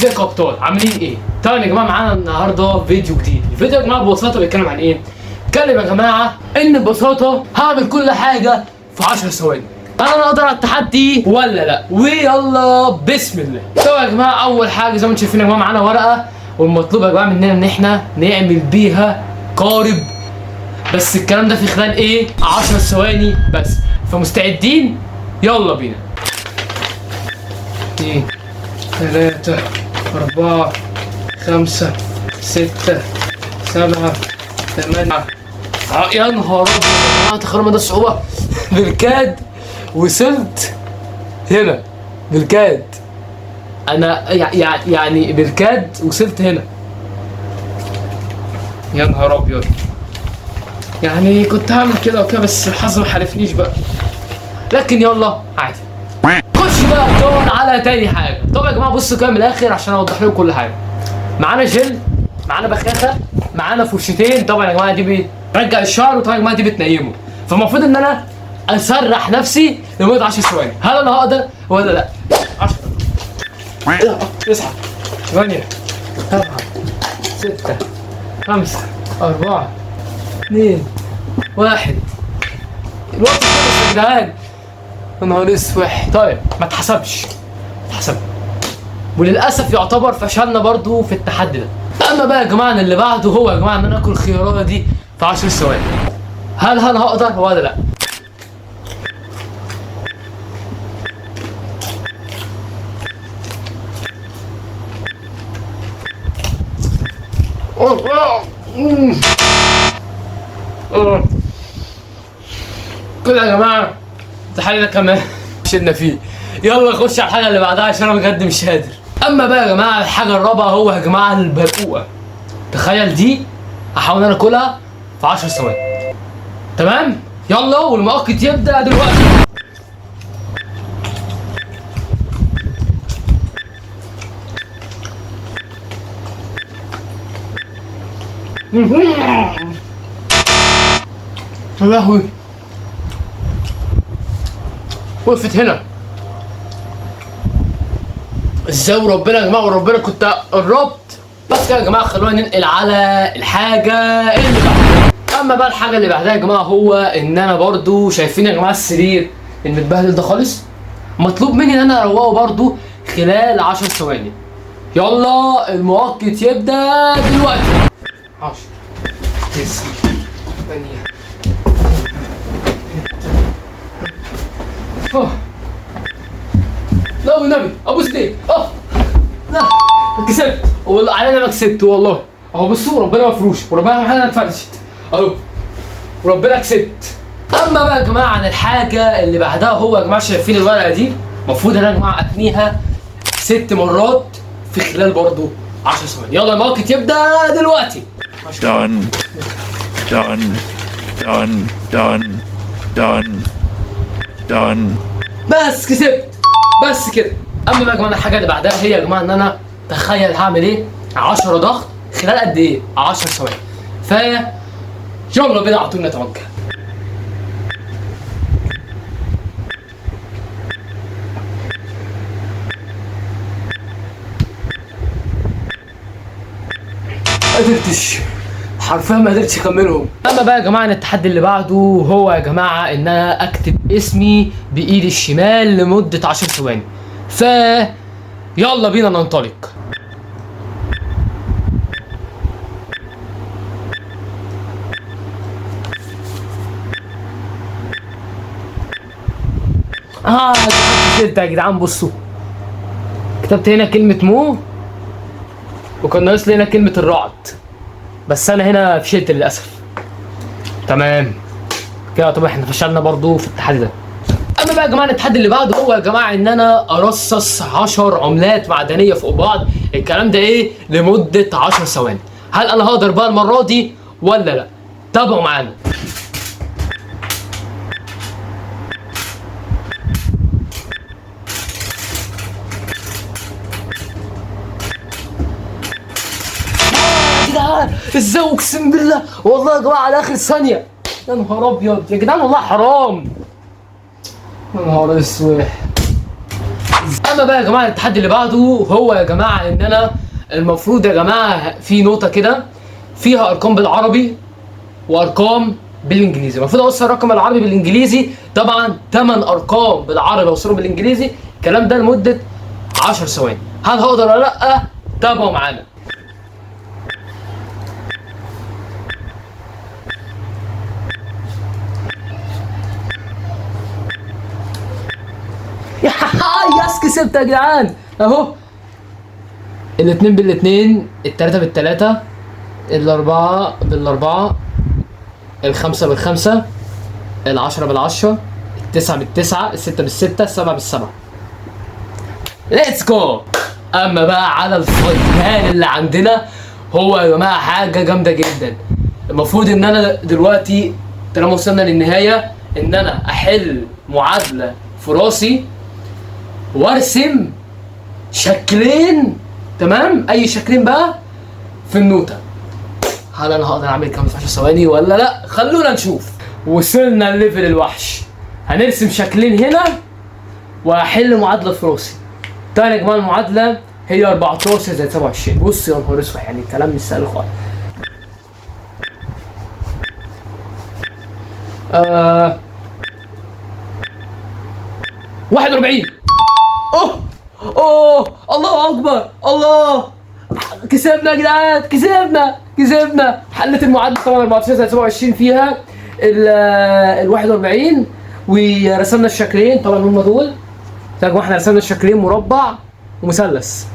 ازيكم يا ابطال، عاملين ايه؟ طبعا يا جماعه معانا النهارده فيديو جديد. الفيديو يا جماعه ببساطه بيتكلم عن ايه؟ بيتكلم يا جماعه ان ببساطه هعمل كل حاجه في 10 ثواني. هل انا اقدر على التحدي ولا لا؟ ويلا بسم الله. طبعا يا جماعه اول حاجه زي ما انتم شايفين يا جماعه معانا ورقه، والمطلوب يا جماعه مننا ان احنا نعمل بيها قارب، بس الكلام ده في خلال ايه؟ 10 ثواني بس. فمستعدين؟ يلا بينا. 2 3 4 5 6 7 8. يا نهار ابيض يا جماعه، تخيلوا مدى الصعوبه. بالكاد وصلت هنا، بالكاد انا يعني بالكاد وصلت هنا. يا نهار ابيض، يعني كنت هعمل كده وكده بس الحظ ما حالفنيش بقى، لكن يلا عادي. خش بقى دور على تاني حاجه. طبعا يا جماعه بصوا كده من الاخر عشان اوضح لكم كل حاجه. معانا جل، معانا بخاخه، معانا فرشتين. طبعا يا جماعه دي بترجع الشعر، وطبعا يا جماعه دي بتنيمه. فالمفروض ان انا اسرح نفسي لمده 10 ثواني. هل انا هقدر ولا لا؟ 10 9 8 7 6 5 4 2 1. الوقت خلص يا جدعان. يا نهار اسود. طيب ما اتحسبش، وللاسف يعتبر فشلنا برضو في التحدي ده. اما بقى يا جماعه اللي بعده هو يا جماعه ان انا اكل الخيارات دي في 10 ثواني. هل انا هقدر ولا لا؟ كده يا جماعه التحدي ده كمان شلنا فيه. يلا نخش على الحاجه اللي بعدها عشان انا بجد مش قادر. اما بقى يا جماعه الحاجه الرابعه هو يا جماعه البرقوقه. تخيل دي هحاول انا اكلها في 10 ثواني. تمام؟ يلا والمؤقت يبدا دلوقتي. يا لهوي، وقفت هنا ازاي؟ وربنا يا جماعه، وربنا كنت قربت. بس كده يا جماعه خلونا ننقل على الحاجه اللي بعدها. اما بقى الحاجه اللي بعدها يا جماعه هو ان انا برضو شايفين يا جماعه السرير المتبهدل ده خالص، مطلوب مني ان انا اروقه برضو خلال 10 ثواني. يلا المؤقت يبدا دلوقتي. 10 9 8 لا والنبي ابوس ايديك. لا كسبت والله، علينا ما كسبت والله. اهو بصوا ربنا مفروش، وربنا حاجه اتفرشت اهو، وربنا كسبت. اما بقى يا جماعه عن الحاجه اللي بعدها هو يا جماعه شايفين الورقه دي، المفروض ان انا يا جماعه اتنيها 6 مرات في خلال برضو 10 ثواني. يلا الموقف يبدا دلوقتي. done done. بس كسبت، بس كده. اما بقى يا جماعه الحاجه اللي بعدها هي يا جماعه ان انا تخيل هعمل ايه 10 ضغط خلال قد ايه؟ 10 ثواني. ف يلا بينا على طول نتوجه. قدرتش حرفيا، ما قدرتش اكملهم. اما بقى يا جماعه التحدي اللي بعده هو يا جماعه ان انا اكتب اسمي بايدي الشمال لمده 10 ثواني. ف يلا بينا ننطلق. كتبت يا جدعان، بصوا كتبت هنا كلمه مو، وكان ناقص لي هنا كلمه الرعد، بس انا هنا فشلت للاسف. تمام كده. طبعا احنا فشلنا برضو في التحدي ده. اما بقى يا جماعه التحدي اللي بعده هو يا جماعه ان انا ارصص 10 عملات معدنيه فوق بعض. الكلام ده ايه؟ لمده 10 ثواني. هل انا هقدر بقى المره دي ولا لا؟ تابعوا معانا. ازاي؟ اقسم بالله والله يا جماعه على اخر ثانيه. يا نهار ابيض يا جدعان، والله حرام. يا نهار اسود. اما بقى يا جماعه التحدي اللي بعده هو يا جماعه ان انا المفروض يا جماعه في نوتة كده فيها ارقام بالعربي وارقام بالانجليزي. المفروض اوصل الرقم العربي بالانجليزي، طبعا 8 ارقام بالعربي اوصلهم بالانجليزي، الكلام ده لمده 10 ثواني. هل هقدر ولا لا؟ تابعوا معانا. يس كسبت يا جدعان اهو. الاتنين بالاتنين، التلاتة بالتلاتة، الاربعة بالاربعة، الخمسة بالخمسة، العشرة بالعشرة، التسعة بالتسعة، الستة بالستة، السبعة بالسبعة. ليتس جو. اما بقى على الفاينال اللي عندنا هو يا جماعة حاجة جامدة جدا. المفروض ان انا دلوقتي طالما وصلنا للنهاية ان انا احل معادلة في راسي وارسم شكلين، تمام؟ اي شكلين بقى في النوتة. هل انا هقدر اعمل كام في 10 ثواني ولا لا؟ خلونا نشوف. وصلنا الليفل الوحش، هنرسم شكلين هنا وهحل معادلة في راسي. طيب يا جماعة المعادلة هي 14 زائد 27. بص يا نهار اسود، يعني الكلام مش سهل خالص. 41. اوه الله اكبر، الله كسبنا يا جدعان، كسبنا. حلت المعادله طبعا 14 زائد 27 فيها ال 41 ورسمنا الشكلين طبعا هم دول. طيب احنا رسمنا الشكلين مربع ومثلث.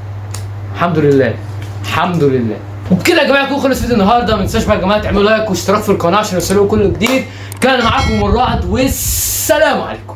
الحمد لله. وبكده يا جماعه يكون خلص فيديو النهارده. ما تنساش بقى يا جماعه تعملوا لايك واشتراك في القناه عشان يوصلكم كل جديد. كان معاكم الرعد والسلام عليكم.